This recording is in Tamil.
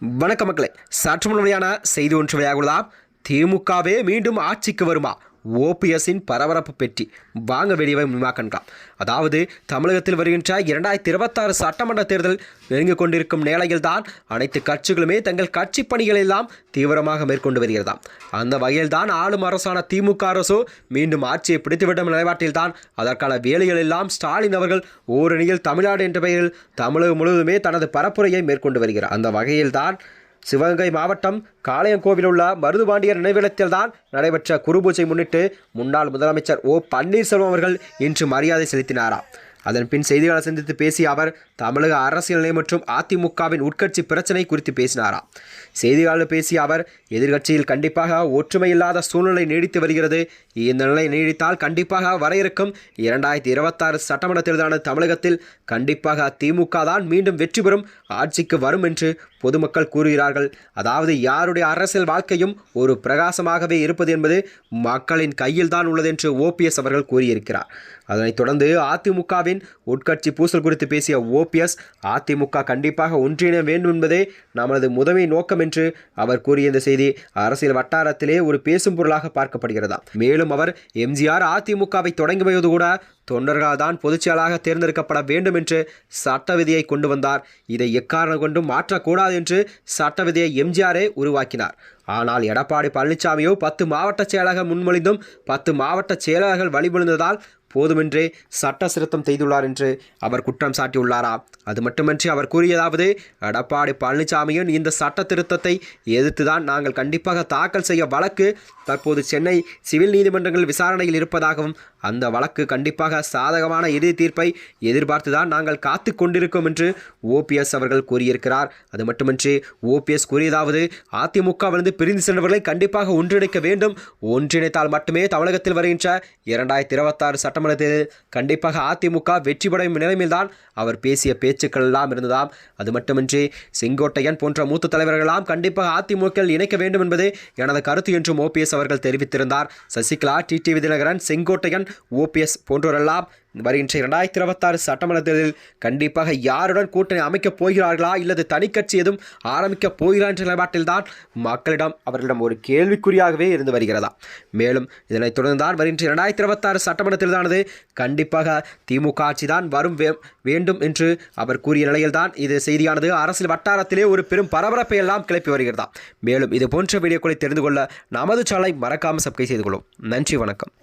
வணக்க மக்களே, சற்று முன்வையான செய்தி ஒன்று வெளியாகுள்ளதாம். திமுகவே மீண்டும் ஆட்சிக்கு வருமா? ஓபிஎஸ்ஸின் பரபரப்பு பெட்டி. வாங்க வெளியே விமாக்கன்கலாம். அதாவது தமிழகத்தில் வருகின்ற 2026 சட்டமன்ற தேர்தல் நெருங்கிக் கொண்டிருக்கும் நிலையில்தான் அனைத்து கட்சிகளுமே தங்கள் கட்சி பணிகளெல்லாம் தீவிரமாக மேற்கொண்டு வருகிறதாம். அந்த வகையில்தான் ஆளும் அரசான திமுக அரசோ மீண்டும் ஆட்சியை பிடித்துவிடும் நிலைப்பாட்டில்தான் அதற்கான வேலைகள் எல்லாம் ஸ்டாலின் அவர்கள் ஓரணியில் தமிழ்நாடு என்ற பெயரில் தமிழகம் முழுவதுமே தனது பரப்புரையை மேற்கொண்டு வருகிறார். அந்த வகையில்தான் சிவகங்கை மாவட்டம் காளையங்கோவில் உள்ள மருதுபாண்டியர் நினைவிடத்தில் தான் நடைபெற்ற குருபூஜை முன்னிட்டு முன்னாள் முதலமைச்சர் ஓ பன்னீர்செல்வம் அவர்கள் இன்று மரியாதை செலுத்தினாராம். அதன் பின் செய்தியாளர் சந்தித்து பேசிய அவர் தமிழக அரசியல் நிலை மற்றும் அதிமுகவின் உட்கட்சி பிரச்சனை குறித்து பேசினாராம். செய்தியாளர் பேசிய அவர் எதிர்கட்சியில் கண்டிப்பாக ஒற்றுமை இல்லாத சூழ்நிலை நீடித்து வருகிறது. இந்த நிலை நீடித்தால் கண்டிப்பாக வர இருக்கும் 2026 சட்டமன்ற தேர்தலான தமிழகத்தில் கண்டிப்பாக திமுக தான் மீண்டும் வெற்றி பெறும் ஆட்சிக்கு வரும் என்று பொதுமக்கள் கூறுகிறார்கள். அதாவது யாருடைய அரசியல் வாழ்க்கையும் ஒரு பிரகாசமாகவே இருப்பது என்பது மக்களின் கையில் தான் உள்ளது என்று ஓபிஎஸ் அவர்கள் கூறியிருக்கிறார். அதனைத் தொடர்ந்து அதிமுகவின் உட்கட்சி பூசல் குறித்து பேசிய ஓபிஎஸ் அதிமுக கண்டிப்பாக ஒன்றிணைய வேண்டும் என்பதே நமது முதன்மை நோக்கம் என்று அவர் கூறிய இந்த செய்தி அரசியல் வட்டாரத்திலே ஒரு பேசும் பொருளாக பார்க்கப்படுகிறதா. மேலும் அவர் எம்ஜிஆர் அதிமுகவை தொடங்கி வைப்பது கூட தொண்டர்கள் தான் பொதுச்செயலாளராக தேர்ந்தெடுக்கப்பட வேண்டும் என்று சட்ட விதியை கொண்டு வந்தார். இதை எக்காரணம் கொண்டும் மாற்றக்கூடாது என்று சட்ட விதியை எம்ஜிஆரே உருவாக்கினார். ஆனால் எடப்பாடி பழனிசாமியோ 10 மாவட்ட செயலாளர்கள் முன்மொழிந்தும் 10 மாவட்ட செயலாளர்கள் வழிபடுந்ததால் போதுமென்றே சட்ட திருத்தம் செய்துள்ளார் என்று அவர் குற்றம் சாட்டியுள்ளாரா. அது மட்டுமின்றி அவர் கூறியதாவது, எடப்பாடி பழனிசாமியின் இந்த சட்ட திருத்தத்தை எதிர்த்துதான் நாங்கள் கண்டிப்பாக தாக்கல் செய்ய வழக்கு தற்போது சென்னை சிவில் நீதிமன்றங்கள் விசாரணையில் இருப்பதாகவும் அந்த வழக்கு கண்டிப்பாக சாதகமான இறுதி தீர்ப்பை எதிர்பார்த்துதான் நாங்கள் காத்து கொண்டிருக்கோம் என்று ஓபிஎஸ் அவர்கள் கூறியிருக்கிறார். அது மட்டுமின்றி ஓபிஎஸ் கூறியதாவது, அதிமுகவிலிருந்து பிரிந்து சென்றவர்களை கண்டிப்பாக ஒன்றிணைக்க வேண்டும். ஒன்றிணைத்தால் மட்டுமே தமிழகத்தில் வருகின்ற 2026 சட்டமன்றத்தில் கண்டிப்பாக அதிமுக வெற்றி பெறும் நிலைமையில்தான் அவர் பேசிய பேச்சுக்கள் எல்லாம் இருந்ததாம். அது மட்டுமின்றி செங்கோட்டையன் போன்ற மூத்த தலைவர்களெல்லாம் கண்டிப்பாக அதிமுக இணைக்க வேண்டும் என்பதே எனது கருத்து என்றும் ஓபிஎஸ் அவர்கள் தெரிவித்திருந்தார். சசிகலா, டிடிவி தினகரன், செங்கோட்டையன், ஓபிஎஸ் போன்றோரெல்லாம் வருகின்ற 2026 சட்டமன்ற தேர்தலில் கண்டிப்பாக யாருடன் கூட்டணி அமைக்கப் போகிறார்களா இல்லது தனிக்கட்சி எதுவும் ஆரம்பிக்கப் போகிறார் என்ற நிலைப்பாட்டில்தான் மக்களிடம் அவர்களிடம் ஒரு கேள்விக்குறியாகவே இருந்து வருகிறதா. மேலும் இதனைத் தொடர்ந்துதான் வருகின்ற 2026 சட்டமன்ற தேர்தலானது கண்டிப்பாக திமுக ஆட்சி தான் வரும் வேண்டும் என்று அவர் கூறிய நிலையில்தான் இது செய்தியானது அரசியல் வட்டாரத்திலே ஒரு பெரும் பரபரப்பை எல்லாம் கிளப்பி வருகிறதா. மேலும் இது போன்ற வீடியோக்களை தெரிந்து கொள்ள நமது சேனலை மறக்காமல் சப்ஸ்கிரைப் செய்து கொள்ளும். நன்றி, வணக்கம்.